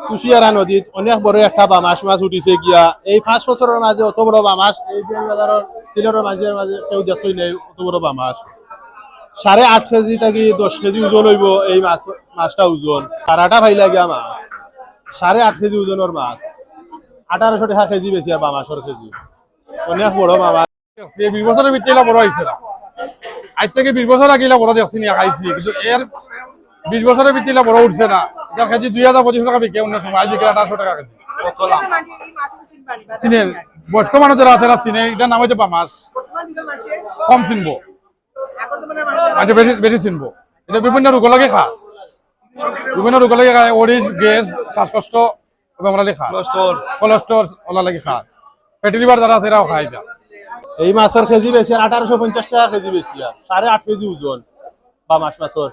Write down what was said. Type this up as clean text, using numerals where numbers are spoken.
কুশিয়ারা নদীত অনেক বড় একটা বামাস মাছ উঠিছে গিয়া এই 5 বছরের মাঝে অত বড় বামাস এই বাজারের সিলেটের মাঝে কেউ দেখছই নাই অত বড় বামাস 8.5 কেজি থেকে 10 কেজি ওজন হইব এই মাছটা ওজন সারাটা ভাইলা গিয়া মাছ 8.5 কেজি ওজনের মাছ 1800 টাকা কেজি বেশি আর বামাসের কেজি অনেক বড় বামাস 20 বছরের ভিতরে বড় হয়েছে না আজ থেকে 20 বছর আগে বড় দেখছি নিয়ে খাইছি কিন্তু এর 20 বছরের ভিতরে বড় উঠছে না যার কেজি 2025 টাকা বিকে অন্য সময় আজ বিকে 1800 টাকা কেজি চিনেন বয়স্ক মানুষ যারা আছে না চিনে এটার নাম হচ্ছে বামাস কম চিনবো আচ্ছা বেশি বেশি চিনবো এটা বিভিন্ন রোগ লাগে খায় ওরিস গ্যাস শ্বাসকষ্ট এবং আমরা লেখা কোলেস্ট্রল ওলা লাগে খায় ফ্যাটি লিভার যারা আছে এরাও খায় এটা এই মাছের কেজি বেশি 1850 টাকা কেজি বেশি আর 8.5 কেজি ওজন বামাস মাছের